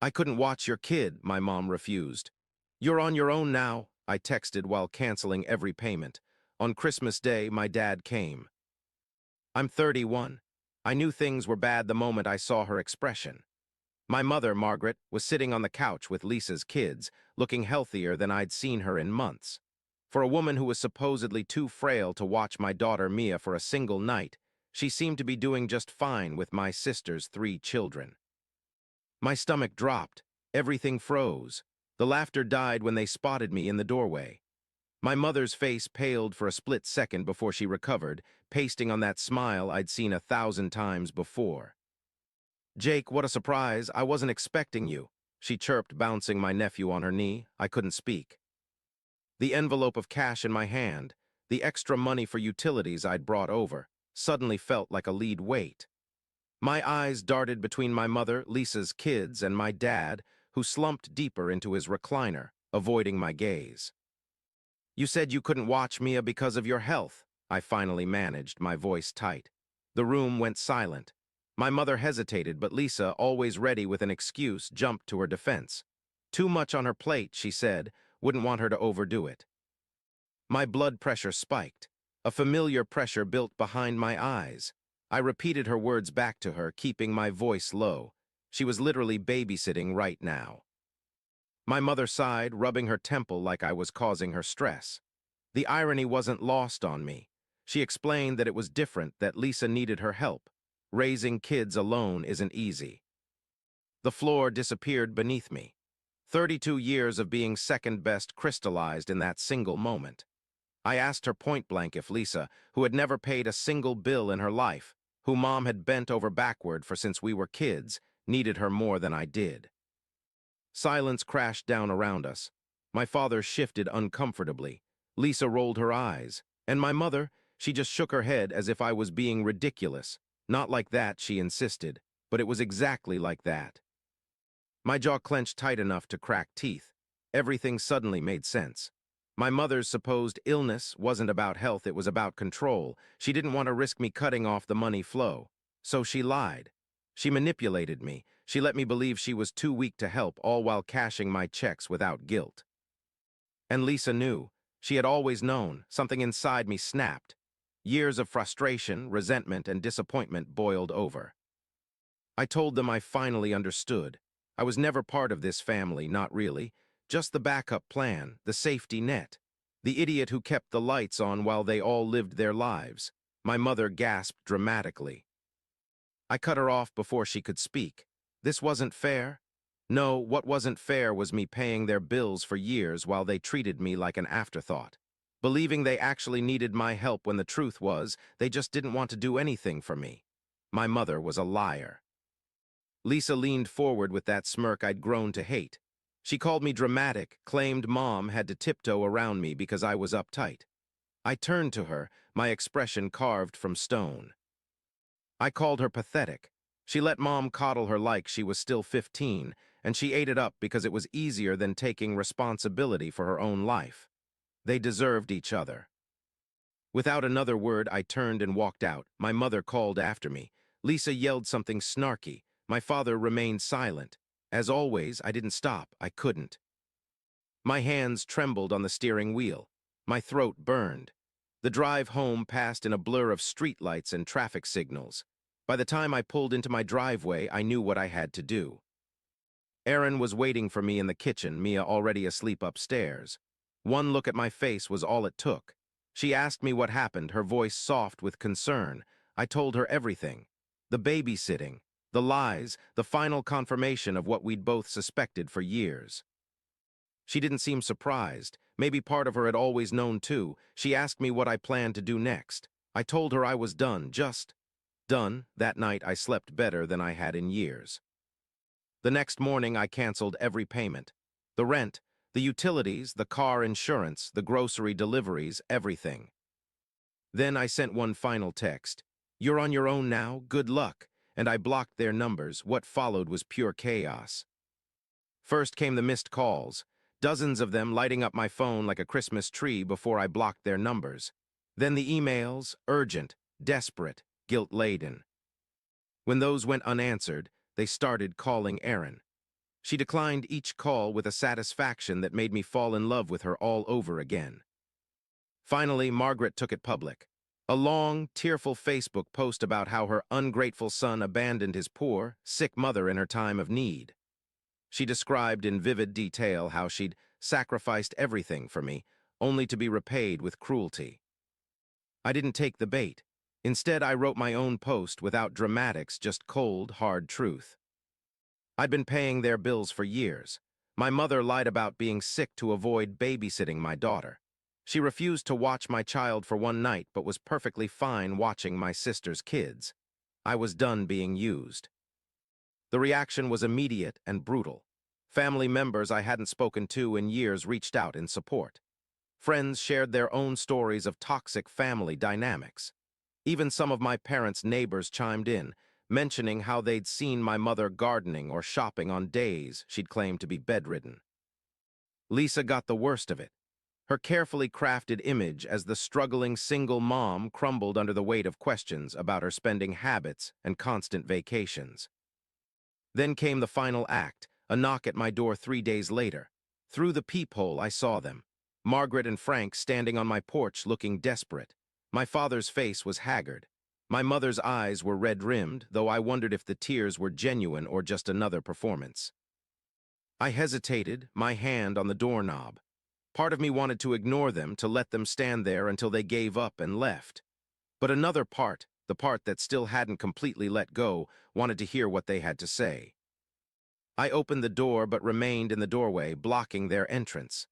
I couldn't watch your kid, my mom refused. You're on your own now, I texted while canceling every payment. On Christmas Day, my dad came. I'm 31. I knew things were bad the moment I saw her expression. My mother, Margaret, was sitting on the couch with Lisa's kids, looking healthier than I'd seen her in months. For a woman who was supposedly too frail to watch my daughter Mia for a single night, she seemed to be doing just fine with my sister's 3 children. My stomach dropped. Everything froze. The laughter died when they spotted me in the doorway. My mother's face paled for a split second before she recovered, pasting on that smile I'd seen 1,000 times before. "Jake, what a surprise. I wasn't expecting you," she chirped, bouncing my nephew on her knee. I couldn't speak. The envelope of cash in my hand, the extra money for utilities I'd brought over, suddenly felt like a lead weight. My eyes darted between my mother, Lisa's kids, and my dad, who slumped deeper into his recliner, avoiding my gaze. "You said you couldn't watch Mia because of your health," I finally managed, my voice tight. The room went silent. My mother hesitated, but Lisa, always ready with an excuse, jumped to her defense. Too much on her plate, she said, wouldn't want her to overdo it. My blood pressure spiked. A familiar pressure built behind my eyes. I repeated her words back to her, keeping my voice low. She was literally babysitting right now. My mother sighed, rubbing her temple like I was causing her stress. The irony wasn't lost on me. She explained that it was different, that Lisa needed her help. Raising kids alone isn't easy. The floor disappeared beneath me. 32 years of being second best crystallized in that single moment. I asked her point-blank if Lisa, who had never paid a single bill in her life, who Mom had bent over backward for since we were kids, needed her more than I did. Silence crashed down around us. My father shifted uncomfortably. Lisa rolled her eyes. And my mother, she just shook her head as if I was being ridiculous. Not like that, she insisted, but it was exactly like that. My jaw clenched tight enough to crack teeth. Everything suddenly made sense. My mother's supposed illness wasn't about health, it was about control. She didn't want to risk me cutting off the money flow. So she lied. She manipulated me. She let me believe she was too weak to help, all while cashing my checks without guilt. And Lisa knew. She had always known. Something inside me snapped. Years of frustration, resentment, and disappointment boiled over. I told them I finally understood. I was never part of this family, not really. Just the backup plan, the safety net. The idiot who kept the lights on while they all lived their lives. My mother gasped dramatically. I cut her off before she could speak. This wasn't fair. No, what wasn't fair was me paying their bills for years while they treated me like an afterthought. Believing they actually needed my help when the truth was, they just didn't want to do anything for me. My mother was a liar. Lisa leaned forward with that smirk I'd grown to hate. She called me dramatic, claimed Mom had to tiptoe around me because I was uptight. I turned to her, my expression carved from stone. I called her pathetic. She let Mom coddle her like she was still 15, and she ate it up because it was easier than taking responsibility for her own life. They deserved each other. Without another word, I turned and walked out. My mother called after me. Lisa yelled something snarky. My father remained silent. As always, I didn't stop. I couldn't. My hands trembled on the steering wheel. My throat burned. The drive home passed in a blur of streetlights and traffic signals. By the time I pulled into my driveway, I knew what I had to do. Erin was waiting for me in the kitchen, Mia already asleep upstairs. One look at my face was all it took. She asked me what happened, her voice soft with concern. I told her everything. The babysitting, the lies, the final confirmation of what we'd both suspected for years. She didn't seem surprised. Maybe part of her had always known too. She asked me what I planned to do next. I told her I was done, just done. That night I slept better than I had in years. The next morning I canceled every payment. The rent, the utilities, the car insurance, the grocery deliveries, everything. Then I sent one final text. "You're on your own now, good luck," and I blocked their numbers. What followed was pure chaos. First came the missed calls, dozens of them lighting up my phone like a Christmas tree before I blocked their numbers. Then the emails, urgent, desperate, guilt-laden. When those went unanswered, they started calling Erin. She declined each call with a satisfaction that made me fall in love with her all over again. Finally, Margaret took it public. A long, tearful Facebook post about how her ungrateful son abandoned his poor, sick mother in her time of need. She described in vivid detail how she'd sacrificed everything for me, only to be repaid with cruelty. I didn't take the bait. Instead, I wrote my own post without dramatics, just cold, hard truth. I'd been paying their bills for years. My mother lied about being sick to avoid babysitting my daughter. She refused to watch my child for one night, but was perfectly fine watching my sister's kids. I was done being used. The reaction was immediate and brutal. Family members I hadn't spoken to in years reached out in support. Friends shared their own stories of toxic family dynamics. Even some of my parents' neighbors chimed in, mentioning how they'd seen my mother gardening or shopping on days she'd claimed to be bedridden. Lisa got the worst of it. Her carefully crafted image as the struggling single mom crumbled under the weight of questions about her spending habits and constant vacations. Then came the final act, a knock at my door 3 days later. Through the peephole, I saw them. Margaret and Frank standing on my porch looking desperate. My father's face was haggard. My mother's eyes were red-rimmed, though I wondered if the tears were genuine or just another performance. I hesitated, my hand on the doorknob. Part of me wanted to ignore them, to let them stand there until they gave up and left. But another part, the part that still hadn't completely let go, wanted to hear what they had to say. I opened the door but remained in the doorway, blocking their entrance.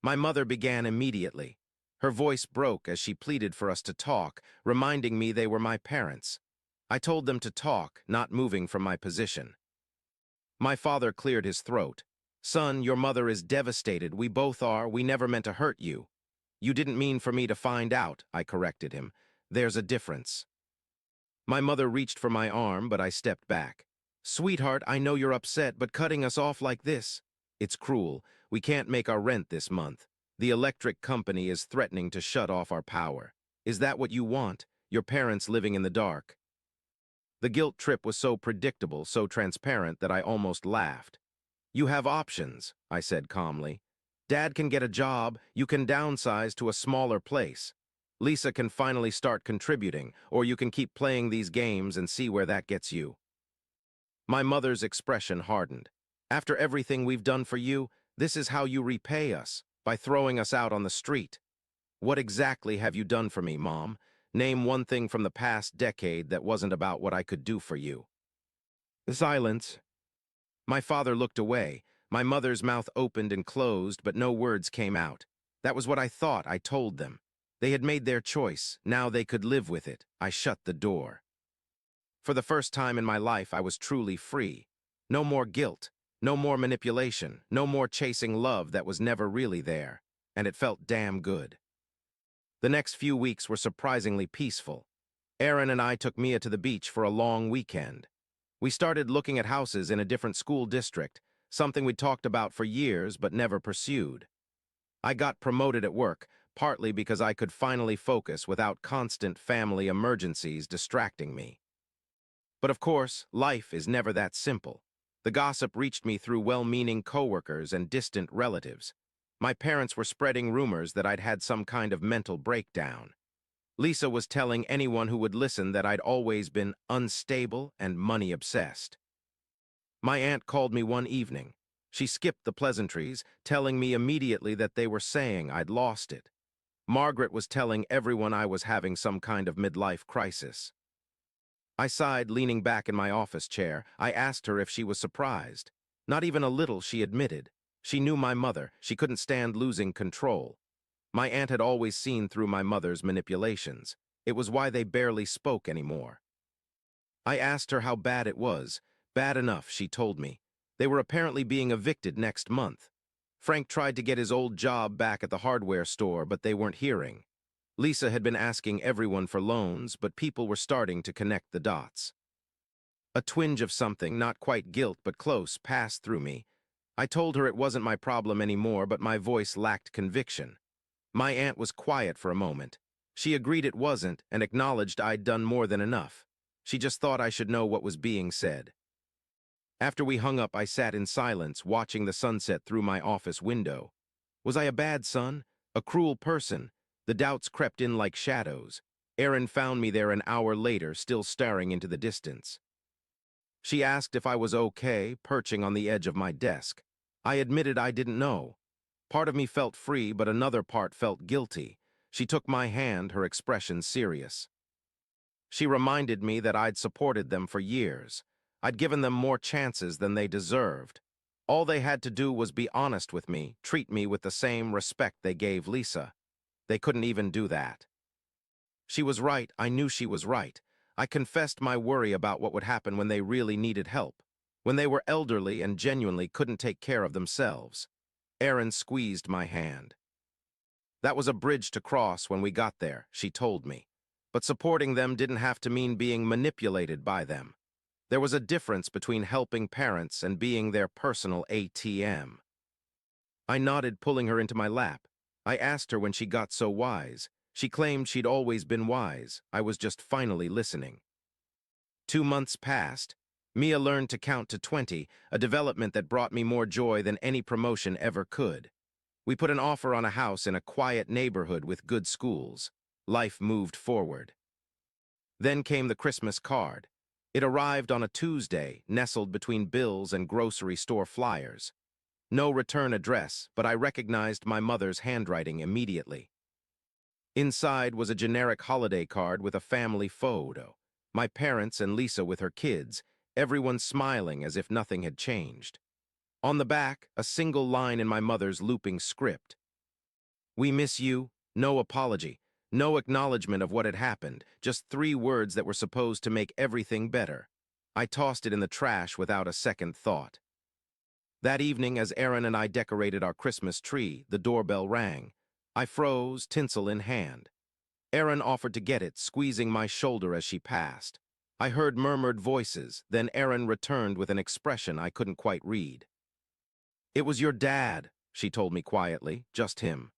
My mother began immediately. Her voice broke as she pleaded for us to talk, reminding me they were my parents. I told them to talk, not moving from my position. My father cleared his throat. "Son, your mother is devastated. We both are. We never meant to hurt you." "You didn't mean for me to find out," I corrected him. "There's a difference." My mother reached for my arm, but I stepped back. "Sweetheart, I know you're upset, but cutting us off like this, it's cruel. We can't make our rent this month. The electric company is threatening to shut off our power. Is that what you want? Your parents living in the dark?" The guilt trip was so predictable, so transparent, that I almost laughed. "You have options," I said calmly. "Dad can get a job, you can downsize to a smaller place. Lisa can finally start contributing, or you can keep playing these games and see where that gets you." My mother's expression hardened. "After everything we've done for you, this is how you repay us, by throwing us out on the street. What exactly have you done for me, Mom? Name one thing from the past decade that wasn't about what I could do for you." Silence. My father looked away. My mother's mouth opened and closed, but no words came out. That was what I thought. I told them. They had made their choice. Now they could live with it. I shut the door. For the first time in my life, I was truly free. No more guilt, no more manipulation, no more chasing love that was never really there, and it felt damn good. The next few weeks were surprisingly peaceful. Aaron and I took Mia to the beach for a long weekend. We started looking at houses in a different school district, something we'd talked about for years but never pursued. I got promoted at work, partly because I could finally focus without constant family emergencies distracting me. But of course, life is never that simple. The gossip reached me through well-meaning coworkers and distant relatives. My parents were spreading rumors that I'd had some kind of mental breakdown. Lisa was telling anyone who would listen that I'd always been unstable and money-obsessed. My aunt called me one evening. She skipped the pleasantries, telling me immediately that they were saying I'd lost it. Margaret was telling everyone I was having some kind of midlife crisis. I sighed, leaning back in my office chair. I asked her if she was surprised. Not even a little, she admitted. She knew my mother. She couldn't stand losing control. My aunt had always seen through my mother's manipulations. It was why they barely spoke anymore. I asked her how bad it was. Bad enough, she told me. They were apparently being evicted next month. Frank tried to get his old job back at the hardware store, but they weren't hearing. Lisa had been asking everyone for loans, but people were starting to connect the dots. A twinge of something, not quite guilt but close, passed through me. I told her it wasn't my problem anymore, but my voice lacked conviction. My aunt was quiet for a moment. She agreed it wasn't and acknowledged I'd done more than enough. She just thought I should know what was being said. After we hung up, I sat in silence, watching the sunset through my office window. Was I a bad son? A cruel person? The doubts crept in like shadows. Erin found me there an hour later, still staring into the distance. She asked if I was okay, perching on the edge of my desk. I admitted I didn't know. Part of me felt free, but another part felt guilty. She took my hand, her expression serious. She reminded me that I'd supported them for years. I'd given them more chances than they deserved. All they had to do was be honest with me, treat me with the same respect they gave Lisa. They couldn't even do that. She was right. I knew she was right. I confessed my worry about what would happen when they really needed help, when they were elderly and genuinely couldn't take care of themselves. Erin squeezed my hand. That was a bridge to cross when we got there, she told me. But supporting them didn't have to mean being manipulated by them. There was a difference between helping parents and being their personal ATM. I nodded, pulling her into my lap. I asked her when she got so wise. She claimed she'd always been wise. I was just finally listening. 2 months passed. Mia learned to count to 20, a development that brought me more joy than any promotion ever could. We put an offer on a house in a quiet neighborhood with good schools. Life moved forward. Then came the Christmas card. It arrived on a Tuesday, nestled between bills and grocery store flyers. No return address, but I recognized my mother's handwriting immediately. Inside was a generic holiday card with a family photo. My parents and Lisa with her kids, everyone smiling as if nothing had changed. On the back, a single line in my mother's looping script. "We miss you," no apology, no acknowledgement of what had happened, just 3 words that were supposed to make everything better. I tossed it in the trash without a second thought. That evening, as Erin and I decorated our Christmas tree, the doorbell rang. I froze, tinsel in hand. Erin offered to get it, squeezing my shoulder as she passed. I heard murmured voices, then Erin returned with an expression I couldn't quite read. "It was your dad," she told me quietly, "just him."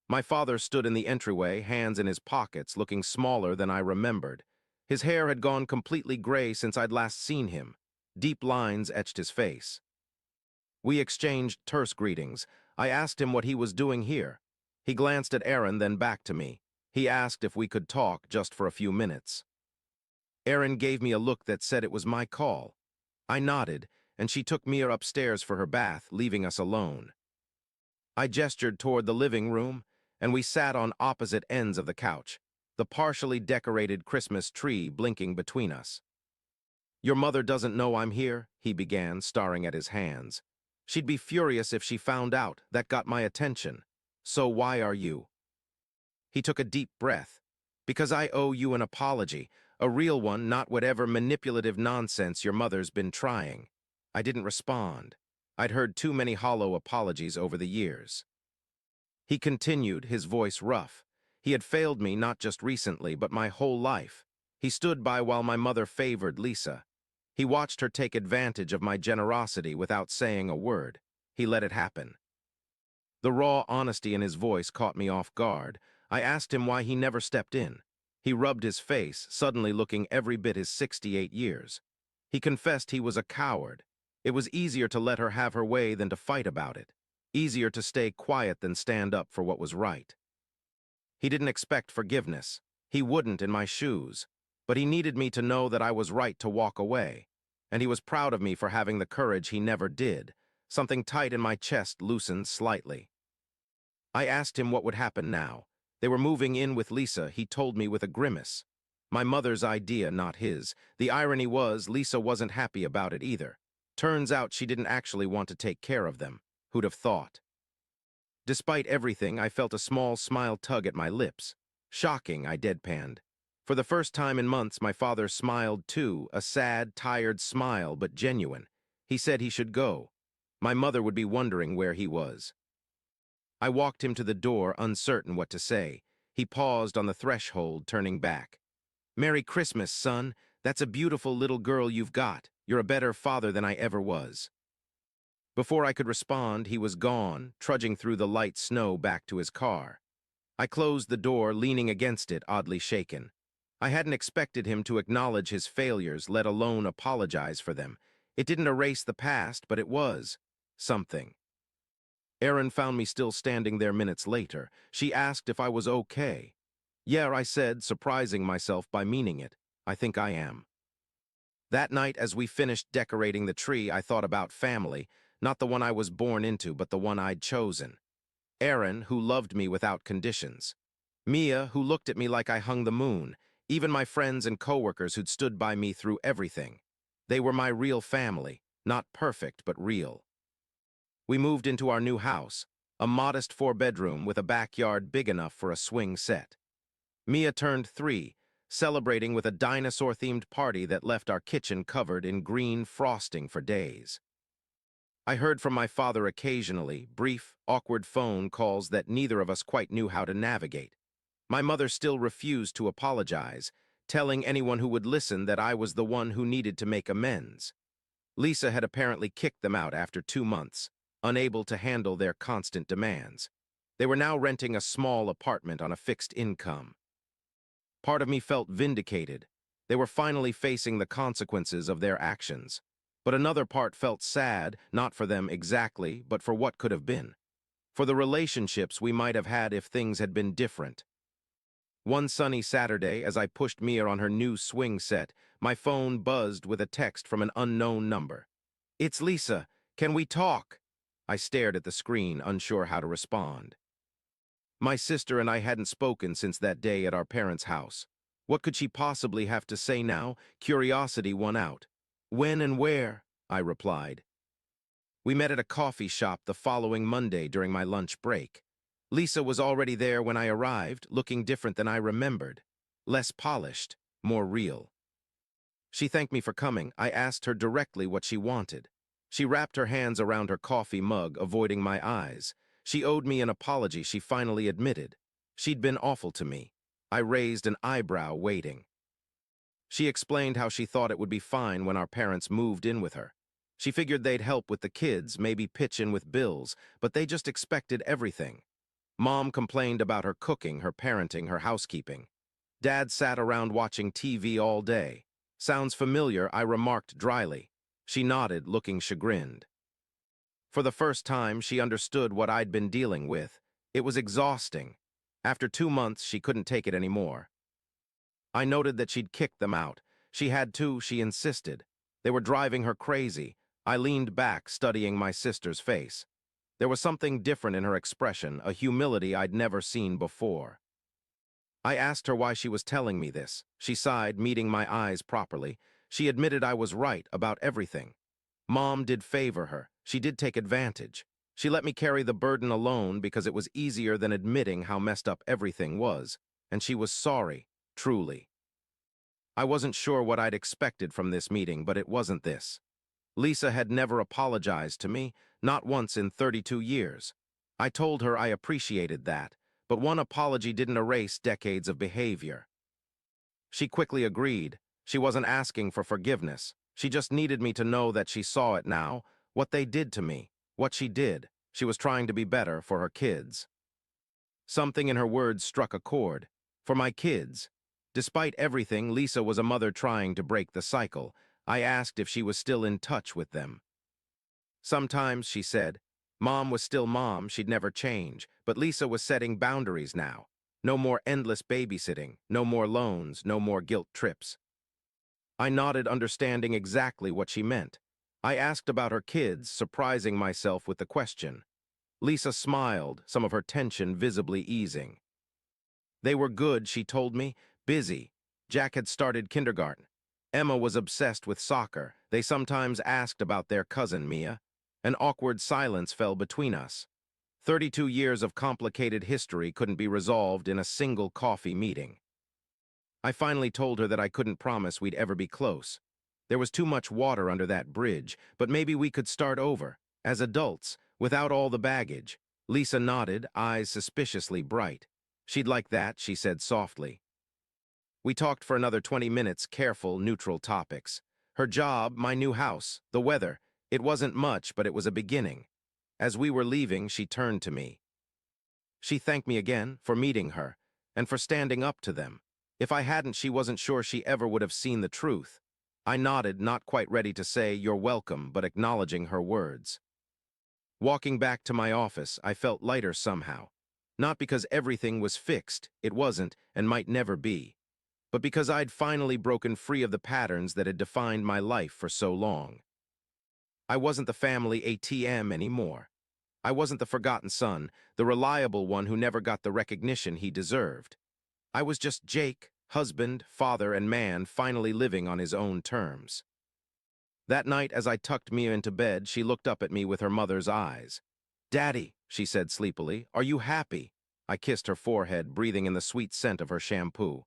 My father stood in the entryway, hands in his pockets, looking smaller than I remembered. His hair had gone completely gray since I'd last seen him. Deep lines etched his face. We exchanged terse greetings. I asked him what he was doing here. He glanced at Erin, then back to me. He asked if we could talk just for a few minutes. Erin gave me a look that said it was my call. I nodded, and she took Mia upstairs for her bath, leaving us alone. I gestured toward the living room, and we sat on opposite ends of the couch, the partially decorated Christmas tree blinking between us. "Your mother doesn't know I'm here," he began, staring at his hands. "She'd be furious if she found out. That got my attention. So why are you?" He took a deep breath. "Because I owe you an apology, a real one, not whatever manipulative nonsense your mother's been trying." I didn't respond. I'd heard too many hollow apologies over the years. He continued, his voice rough. He had failed me not just recently, but my whole life. He stood by while my mother favored Lisa. He watched her take advantage of my generosity without saying a word. He let it happen. The raw honesty in his voice caught me off guard. I asked him why he never stepped in. He rubbed his face, suddenly looking every bit his 68 years. He confessed he was a coward. It was easier to let her have her way than to fight about it. Easier to stay quiet than stand up for what was right. He didn't expect forgiveness. He wouldn't in my shoes. But he needed me to know that I was right to walk away. And he was proud of me for having the courage he never did. Something tight in my chest loosened slightly. I asked him what would happen now. They were moving in with Lisa, he told me with a grimace. My mother's idea, not his. The irony was, Lisa wasn't happy about it either. Turns out she didn't actually want to take care of them. Who'd have thought? Despite everything, I felt a small smile tug at my lips. Shocking, I deadpanned. For the first time in months, my father smiled too, a sad, tired smile, but genuine. He said he should go. My mother would be wondering where he was. I walked him to the door, uncertain what to say. He paused on the threshold, turning back. "Merry Christmas, son. That's a beautiful little girl you've got. You're a better father than I ever was." Before I could respond, he was gone, trudging through the light snow back to his car. I closed the door, leaning against it, oddly shaken. I hadn't expected him to acknowledge his failures, let alone apologize for them. It didn't erase the past, but it was something. Erin found me still standing there minutes later. She asked if I was okay. Yeah, I said, surprising myself by meaning it. I think I am. That night, as we finished decorating the tree, I thought about family, not the one I was born into, but the one I'd chosen. Erin, who loved me without conditions. Mia, who looked at me like I hung the moon. Even my friends and coworkers who'd stood by me through everything. They were my real family, not perfect, but real. We moved into our new house, a modest 4-bedroom with a backyard big enough for a swing set. Mia turned 3, celebrating with a dinosaur-themed party that left our kitchen covered in green frosting for days. I heard from my father occasionally, brief, awkward phone calls that neither of us quite knew how to navigate. My mother still refused to apologize, telling anyone who would listen that I was the one who needed to make amends. Lisa had apparently kicked them out after 2 months, unable to handle their constant demands. They were now renting a small apartment on a fixed income. Part of me felt vindicated. They were finally facing the consequences of their actions. But another part felt sad, not for them exactly, but for what could have been. For the relationships we might have had if things had been different. One sunny Saturday, as I pushed Mia on her new swing set, my phone buzzed with a text from an unknown number. "It's Lisa. Can we talk?" I stared at the screen, unsure how to respond. My sister and I hadn't spoken since that day at our parents' house. What could she possibly have to say now? Curiosity won out. "When and where?" I replied. We met at a coffee shop the following Monday during my lunch break. Lisa was already there when I arrived, looking different than I remembered. Less polished, more real. She thanked me for coming. I asked her directly what she wanted. She wrapped her hands around her coffee mug, avoiding my eyes. She owed me an apology, she finally admitted. She'd been awful to me. I raised an eyebrow, waiting. She explained how she thought it would be fine when our parents moved in with her. She figured they'd help with the kids, maybe pitch in with bills, but they just expected everything. Mom complained about her cooking, her parenting, her housekeeping. Dad sat around watching TV all day. "Sounds familiar," I remarked dryly. She nodded, looking chagrined. For the first time, she understood what I'd been dealing with. It was exhausting. After 2 months, she couldn't take it anymore. I noted that she'd kicked them out. She had to, she insisted. They were driving her crazy. I leaned back, studying my sister's face. There was something different in her expression, a humility I'd never seen before. I asked her why she was telling me this. She sighed, meeting my eyes properly. She admitted I was right about everything. Mom did favor her. She did take advantage. She let me carry the burden alone because it was easier than admitting how messed up everything was. And she was sorry, truly. I wasn't sure what I'd expected from this meeting, but it wasn't this. Lisa had never apologized to me, not once in 32 years. I told her I appreciated that, but one apology didn't erase decades of behavior. She quickly agreed. She wasn't asking for forgiveness. She just needed me to know that she saw it now, what they did to me, what she did. She was trying to be better for her kids. Something in her words struck a chord. For my kids. Despite everything, Lisa was a mother trying to break the cycle. I asked if she was still in touch with them. "Sometimes," she said. Mom was still mom, she'd never change, but Lisa was setting boundaries now. No more endless babysitting, no more loans, no more guilt trips. I nodded, understanding exactly what she meant. I asked about her kids, surprising myself with the question. Lisa smiled, some of her tension visibly easing. They were good, she told me, busy. Jack had started kindergarten. Emma was obsessed with soccer. They sometimes asked about their cousin, Mia. An awkward silence fell between us. 32 years of complicated history couldn't be resolved in a single coffee meeting. I finally told her that I couldn't promise we'd ever be close. There was too much water under that bridge, but maybe we could start over, as adults, without all the baggage. Lisa nodded, eyes suspiciously bright. She'd like that, she said softly. We talked for another 20 minutes, careful, neutral topics. Her job, my new house, the weather. It wasn't much, but it was a beginning. As we were leaving, she turned to me. She thanked me again for meeting her, and for standing up to them. If I hadn't, she wasn't sure she ever would have seen the truth. I nodded, not quite ready to say, "You're welcome," but acknowledging her words. Walking back to my office, I felt lighter somehow. Not because everything was fixed, it wasn't, and might never be, but because I'd finally broken free of the patterns that had defined my life for so long. I wasn't the family ATM anymore. I wasn't the forgotten son, the reliable one who never got the recognition he deserved. I was just Jake, husband, father, and man, finally living on his own terms. That night, as I tucked Mia into bed, she looked up at me with her mother's eyes. "Daddy," she said sleepily, "are you happy?" I kissed her forehead, breathing in the sweet scent of her shampoo.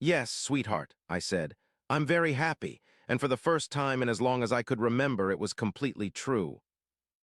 "Yes, sweetheart," I said. "I'm very happy," and for the first time in as long as I could remember, it was completely true.